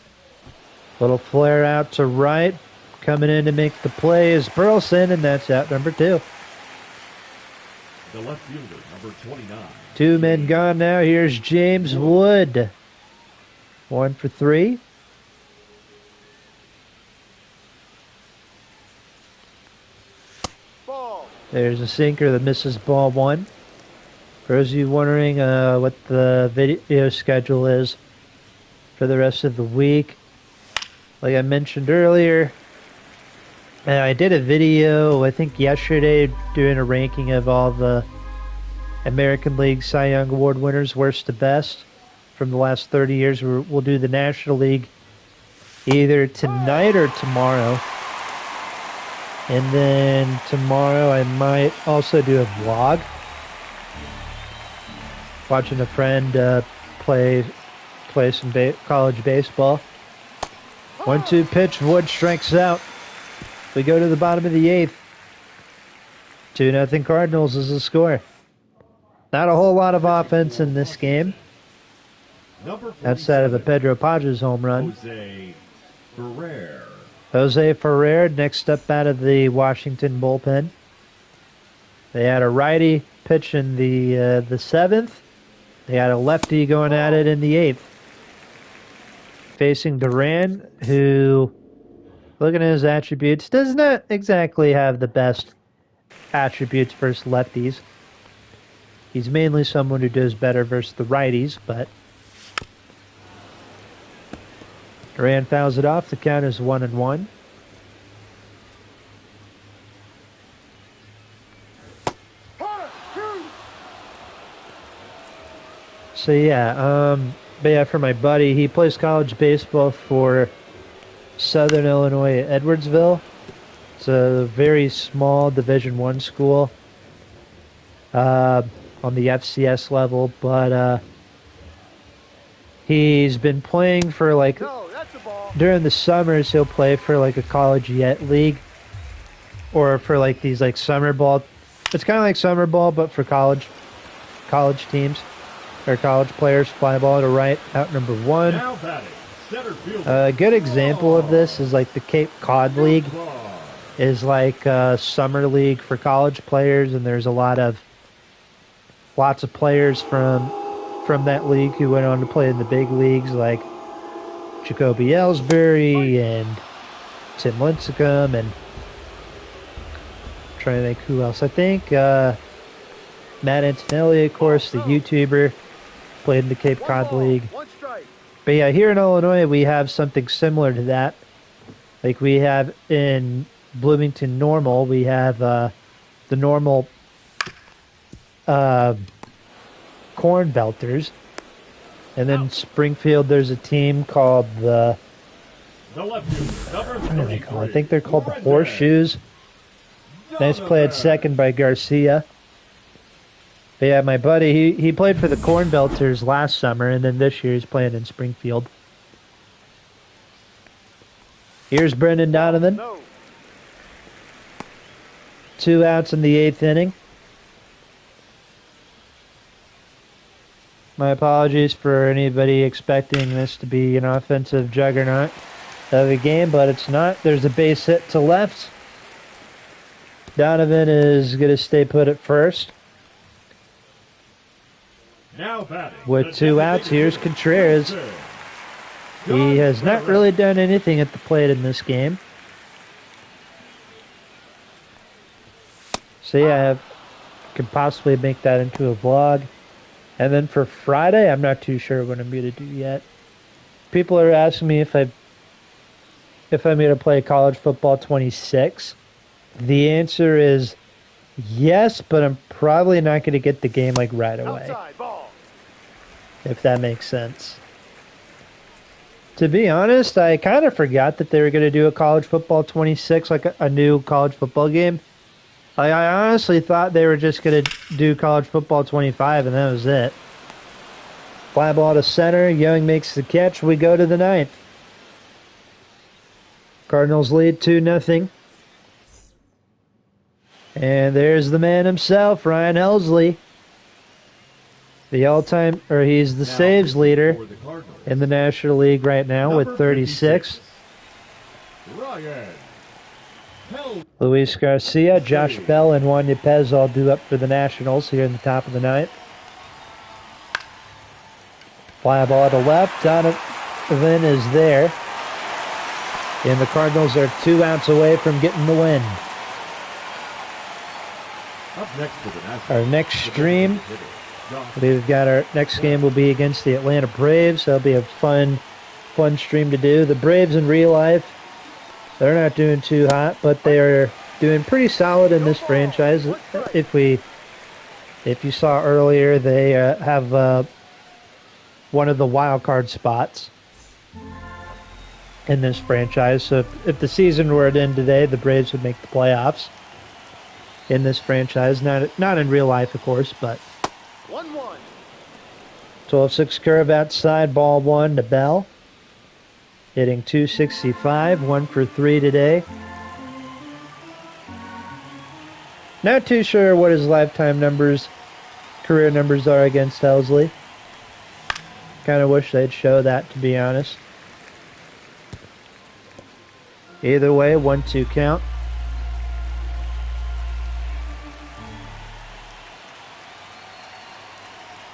Little flare out to right. Coming in to make the play is Burleson, and that's out number 2. The left fielder, number 29. 2 men gone now. Here's James Wood. 1 for 3. Ball. There's a sinker that misses ball 1. For those of you wondering what the video schedule is for the rest of the week, like I mentioned earlier, I did a video, I think yesterday, doing a ranking of all the American League Cy Young Award winners, worst to best, from the last 30 years. We'll do the National League either tonight or tomorrow. And then tomorrow I might also do a vlog. Watching a friend play some college baseball. 1-2 pitch. Wood strikes out. We go to the bottom of the 8th. 2-0 Cardinals is the score. Not a whole lot of offense in this game, outside of a Pedro Pages home run. Jose Ferrer next up out of the Washington bullpen. They had a righty pitch in the 7th. They had a lefty going at it in the 8th. Facing Duran, who, looking at his attributes, does not exactly have the best attributes versus lefties. He's mainly someone who does better versus the righties, but Duran fouls it off. The count is 1-1. So but yeah, for my buddy, he plays college baseball for Southern Illinois at Edwardsville. It's a very small Division I school on the FCS level, but he's been playing for No, that's a ball. during the summers he'll play for a college league, or for these summer ball. It's kind of like summer ball, but for college teams. Or college players. Fly ball to right, out number 1. Now batting, center fielder. A good example of this is the Cape Cod League. Is a summer league for college players, and there's lots of players from that league who went on to play in the big leagues, like Jacoby Ellsbury and Tim Lincecum, and I'm trying to think who else. I think Matt Antonelli, of course, the YouTuber, played in the Cape Cod League. 1 strike. But yeah, here in Illinois, we have something similar to that. Like we have in Bloomington Normal, we have the Normal Corn Belters. And then Springfield, there's a team called the... What do they call it? I think they're called the Horseshoes. Nice play at second by Garcia. But yeah, my buddy, he played for the Corn Belters last summer, and then this year he's playing in Springfield. Here's Brendan Donovan. 2 outs in the 8th inning. My apologies for anybody expecting this to be an offensive juggernaut of a game, but it's not. There's a base hit to left. Donovan is going to stay put at first. Now batting. With 2 outs, here's Contreras. He has not really done anything at the plate in this game. So yeah, I could possibly make that into a vlog. And then for Friday, I'm not too sure what I'm going to do yet. People are asking me if I'm going to play college football 26. The answer is yes, but I'm probably not going to get the game like right away. If that makes sense. To be honest, I kind of forgot that they were going to do a college football 26, like a new college football game. I honestly thought they were just going to do college football 25, and that was it. Fly ball to center. Young makes the catch. We go to the 9th. Cardinals lead 2-0. And there's the man himself, Ryan Helsley. The all-time, or he's the saves leader in the National League right now with 36. Luis Garcia, Josh Bell, and Juan Yepez all due up for the Nationals here in the top of the 9th. Fly ball to left. Donovan is there. And the Cardinals are 2 outs away from getting the win. Up next to the Our next stream, we've got our next game will be against the Atlanta Braves. That'll be a fun stream to do. The Braves in real life, they're not doing too hot, but they are doing pretty solid in this franchise. If you saw earlier, they have one of the wild card spots in this franchise. So if the season were to end today, the Braves would make the playoffs in this franchise. Not in real life, of course, but 1-1. 12-6 curve outside, ball 1 to Bell. Hitting .265, 1 for 3 today. Not too sure what his lifetime numbers, career numbers are against Helsley. Kind of wish they'd show that, to be honest. Either way, 1-2 count.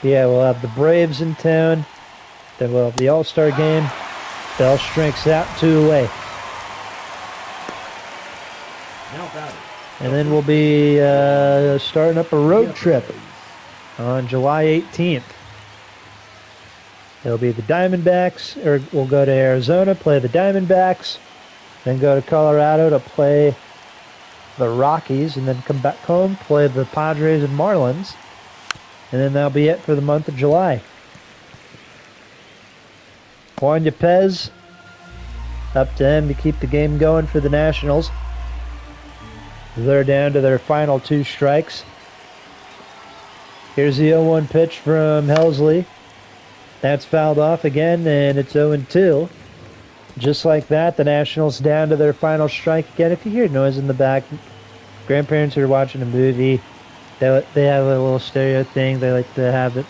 Yeah, we'll have the Braves in town. Then we'll have the All-Star game. Bell strikes out, 2 away. And then we'll be starting up a road trip on July 18th. It'll be the Diamondbacks, or we'll go to Arizona, play the Diamondbacks, then go to Colorado to play the Rockies, and then come back home, play the Padres and Marlins. And then that'll be it for the month of July. Juan Yepez, up to him to keep the game going for the Nationals. They're down to their final 2 strikes. Here's the 0-1 pitch from Helsley. That's fouled off again, and it's 0-2. Just like that, the Nationals down to their final strike again. If you hear noise in the back, grandparents are watching a movie. They have a little stereo thing. They like to have it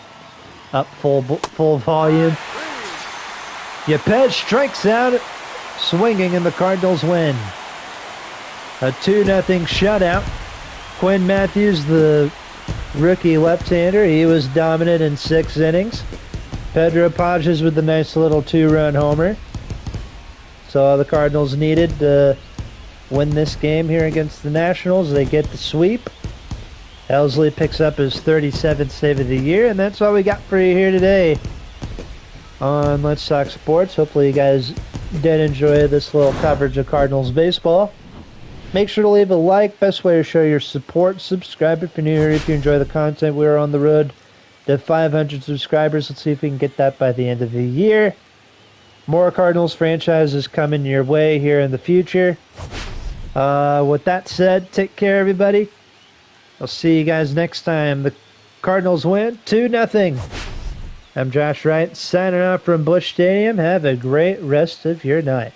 up full volume. Yepez strikes out, swinging, and the Cardinals win. A 2-0 shutout. Quinn Matthews, the rookie left-hander, he was dominant in 6 innings. Pedro Pages with the nice little 2-run homer. So all the Cardinals needed to win this game here against the Nationals. They get the sweep. Helsley picks up his 37th save of the year, and that's all we got for you here today on Let's Talk Sports. Hopefully you guys did enjoy this little coverage of Cardinals baseball. Make sure to leave a like. Best way to show your support. Subscribe if you're new here. If you enjoy the content, we're on the road to 500 subscribers. Let's see if we can get that by the end of the year. More Cardinals franchises coming your way here in the future. With that said, take care, everybody. I'll see you guys next time. The Cardinals win 2-0. I'm Josh Wright, signing off from Busch Stadium. Have a great rest of your night.